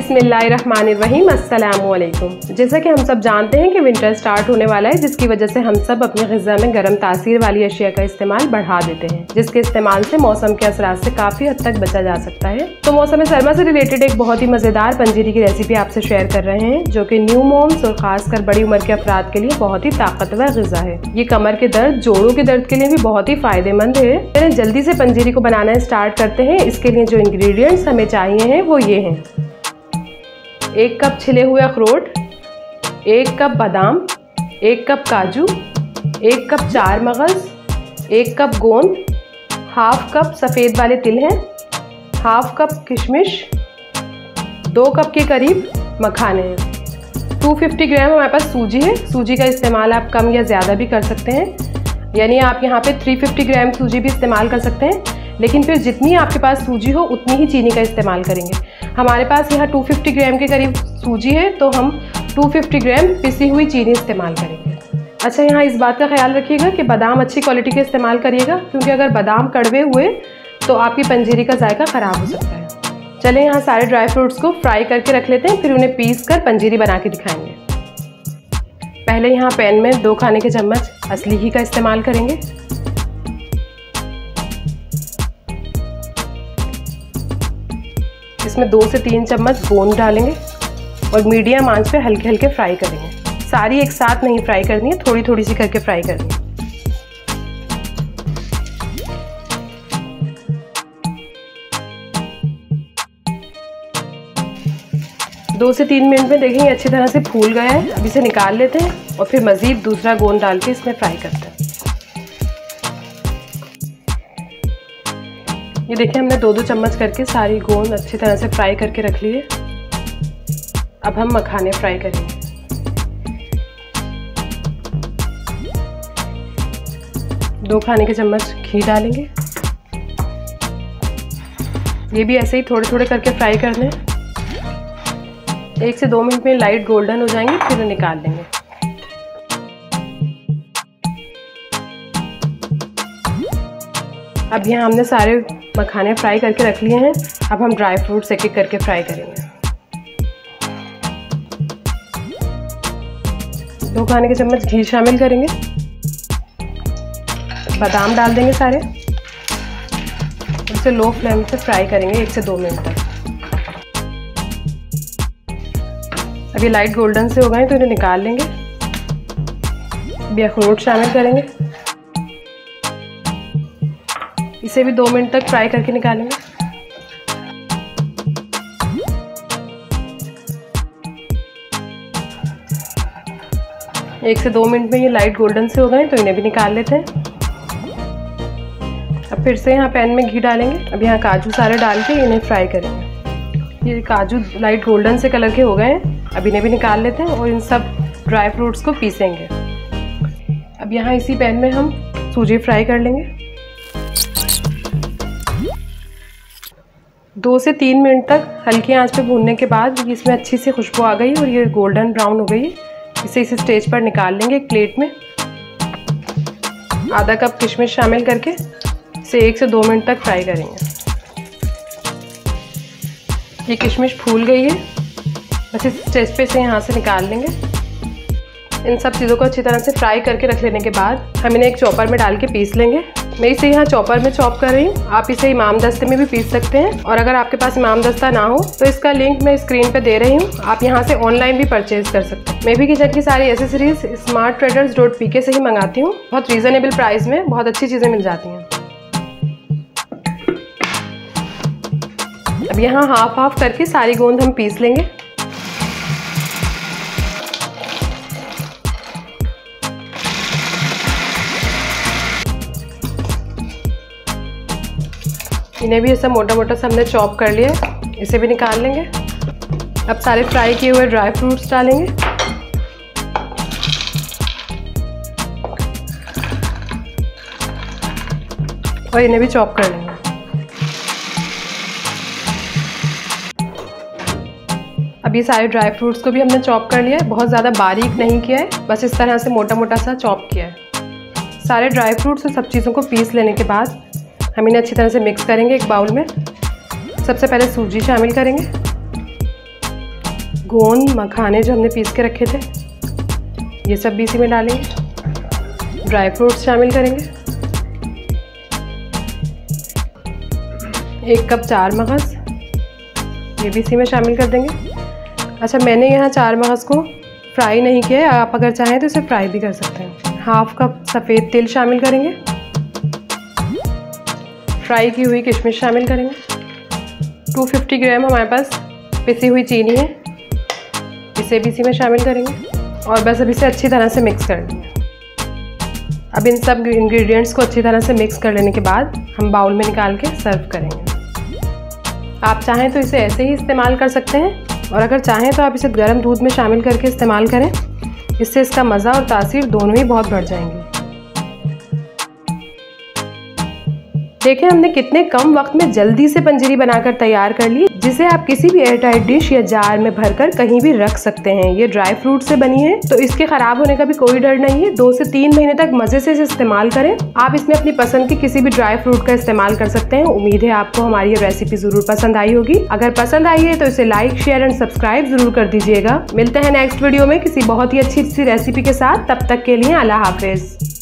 बिस्मिल्लाहिर्रहमानिर्रहीम, अस्सलामुअलैकुम। जैसा कि हम सब जानते हैं कि विंटर स्टार्ट होने वाला है, जिसकी वजह से हम सब अपनी ग़िज़ा में गर्म तासीर वाली अशिया का इस्तेमाल बढ़ा देते हैं, जिसके इस्तेमाल से मौसम के असरात से काफ़ी हद तक बचा जा सकता है। तो मौसम सरमा से रिलेटेड एक बहुत ही मज़ेदार पंजीरी की रेसिपी आपसे शेयर कर रहे हैं, जो कि न्यू मॉम्स और ख़ासकर बड़ी उम्र के अफराद के लिए बहुत ही ताकतवर ग़िज़ा है। ये कमर के दर्द, जोड़ों के दर्द के लिए भी बहुत ही फ़ायदेमंद है। चलिए जल्दी से पंजीरी को बनाना स्टार्ट करते हैं। इसके लिए जो इंग्रेडिएंट्स हमें चाहिए हैं वो ये हैं: 1 कप छिले हुए अखरोट, 1 कप बादाम, 1 कप काजू, 1 कप चार मगज़, 1 कप गोंद, हाफ कप सफ़ेद वाले तिल हैं, हाफ कप किशमिश, 2 कप के करीब मखाने हैं। 250 ग्राम हमारे पास सूजी है। सूजी का इस्तेमाल आप कम या ज़्यादा भी कर सकते हैं, यानी आप यहाँ पे 350 ग्राम सूजी भी इस्तेमाल कर सकते हैं, लेकिन फिर जितनी आपके पास सूजी हो उतनी ही चीनी का इस्तेमाल करेंगे। हमारे पास यहाँ 250 ग्राम के करीब सूजी है, तो हम 250 ग्राम पिसी हुई चीनी इस्तेमाल करेंगे। अच्छा, यहाँ इस बात का ख्याल रखिएगा कि बादाम अच्छी क्वालिटी के इस्तेमाल करिएगा, क्योंकि अगर बादाम कड़वे हुए तो आपकी पंजीरी का जायका ख़राब हो सकता है। चलें यहाँ सारे ड्राई फ्रूट्स को फ्राई करके रख लेते हैं, फिर उन्हें पीस कर पंजीरी बना के दिखाएंगे। पहले यहाँ पैन में 2 खाने के चम्मच असली घी का इस्तेमाल करेंगे। इसमें 2 से 3 चम्मच गोंद डालेंगे और मीडियम आंच पे हल्के हल्के फ्राई करेंगे। सारी एक साथ नहीं फ्राई करनी है, थोड़ी थोड़ी सी करके फ्राई करनी है। दो से 3 मिनट में देखेंगे अच्छी तरह से फूल गया है। अब इसे निकाल लेते हैं और फिर मज़ीद दूसरा गोंद डाल के इसमें फ्राई करते हैं। ये देखिए, हमने 2-2 चम्मच करके सारी गोंद अच्छी तरह से फ्राई करके रख ली है। अब हम मखाने फ्राई करेंगे। दो खाने के चम्मच घी डालेंगे। ये भी ऐसे ही थोड़े थोड़े करके फ्राई करने। 1 से 2 मिनट में लाइट गोल्डन हो जाएंगे, फिर निकाल लेंगे। अब यहाँ हमने सारे मखाने फ्राई करके रख लिए हैं। अब हम ड्राई फ्रूट्स एक एक करके फ्राई करेंगे। 2 खाने के चम्मच घी शामिल करेंगे। बादाम डाल देंगे सारे, उसे लो फ्लेम पे फ्राई करेंगे 1 से 2 मिनट तक। अब ये लाइट गोल्डन से हो गए तो इन्हें निकाल लेंगे। अब अखरोट शामिल करेंगे, इसे भी 2 मिनट तक फ्राई करके निकालेंगे। एक से 2 मिनट में ये लाइट गोल्डन से हो गए तो इन्हें भी निकाल लेते हैं। अब फिर से यहाँ पैन में घी डालेंगे। अब यहाँ काजू सारे डाल के इन्हें फ्राई करेंगे। ये काजू लाइट गोल्डन से कलर के हो गए हैं, अब इन्हें भी निकाल लेते हैं और इन सब ड्राई फ्रूट्स को पीसेंगे। अब यहाँ इसी पैन में हम सूजी फ्राई कर लेंगे। 2 से 3 मिनट तक हल्की आंच पे भूनने के बाद इसमें अच्छी सी खुशबू आ गई और ये गोल्डन ब्राउन हो गई। इसे इस स्टेज पर निकाल लेंगे एक प्लेट में। आधा कप किशमिश शामिल करके इसे 1 से 2 मिनट तक फ्राई करेंगे। ये किशमिश फूल गई है, बस इस स्टेज पे इसे यहाँ से निकाल लेंगे। इन सब चीज़ों को अच्छी तरह से फ्राई करके रख लेने के बाद हम इन्हें एक चॉपर में डाल के पीस लेंगे। मैं इसे यहाँ चॉपर में चॉप कर रही हूँ, आप इसे इमाम दस्ते में भी पीस सकते हैं, और अगर आपके पास इमाम दस्ता ना हो तो इसका लिंक मैं स्क्रीन पे दे रही हूँ, आप यहाँ से ऑनलाइन भी परचेज कर सकते हैं। मैं भी किचन की सारी एसेसरीज smarttraders.pk से ही मंगाती हूँ। बहुत रीज़नेबल प्राइस में बहुत अच्छी चीज़ें मिल जाती हैं। अब यहाँ हाफ हाफ करके सारी गोंद हम पीस लेंगे। इन्हें भी ऐसा मोटा मोटा सा हमने चॉप कर लिया, इसे भी निकाल लेंगे। अब सारे फ्राई किए हुए ड्राई फ्रूट्स डालेंगे और इन्हें भी चॉप कर लेंगे। अब ये सारे ड्राई फ्रूट्स को भी हमने चॉप कर लिया है, बहुत ज़्यादा बारीक नहीं किया है, बस इस तरह से मोटा मोटा सा चॉप किया है। सारे ड्राई फ्रूट्स और सब चीज़ों को पीस लेने के बाद हम इन्हें अच्छी तरह से मिक्स करेंगे एक बाउल में। सबसे पहले सूजी शामिल करेंगे, गोंद मखाने जो हमने पीस के रखे थे ये सब भी इसी में डालेंगे। ड्राई फ्रूट्स शामिल करेंगे। 1 कप चार मगज़ ये भी इसी में शामिल कर देंगे। अच्छा, मैंने यहाँ चार मगज़ को फ्राई नहीं किया है, आप अगर चाहें तो इसे फ्राई भी कर सकते हैं। 1/2 कप सफ़ेद तिल शामिल करेंगे। फ्राई की हुई किशमिश शामिल करेंगे। 250 ग्राम हमारे पास पिसी हुई चीनी है, इसे भी इसी में शामिल करेंगे और बस अब इसे अच्छी तरह से मिक्स कर लेंगे। अब इन सब इंग्रेडिएंट्स को अच्छी तरह से मिक्स कर लेने के बाद हम बाउल में निकाल के सर्व करेंगे। आप चाहें तो इसे ऐसे ही इस्तेमाल कर सकते हैं और अगर चाहें तो आप इसे गर्म दूध में शामिल करके इस्तेमाल करें, इससे इसका मज़ा और तासीर दोनों ही बहुत बढ़ जाएंगे। देखें हमने कितने कम वक्त में जल्दी से पंजीरी बनाकर तैयार कर ली, जिसे आप किसी भी एयरटाइट डिश या जार में भरकर कहीं भी रख सकते हैं। ये ड्राई फ्रूट से बनी है तो इसके खराब होने का भी कोई डर नहीं है। 2 से 3 महीने तक मजे से इसे इस्तेमाल करें। आप इसमें अपनी पसंद की किसी भी ड्राई फ्रूट का इस्तेमाल कर सकते हैं। उम्मीद है आपको हमारी ये रेसिपी जरूर पसंद आई होगी। अगर पसंद आई है तो इसे लाइक शेयर एंड सब्सक्राइब जरूर कर दीजिएगा। मिलते हैं नेक्स्ट वीडियो में किसी बहुत ही अच्छी रेसिपी के साथ। तब तक के लिए अल्लाह हाफिज।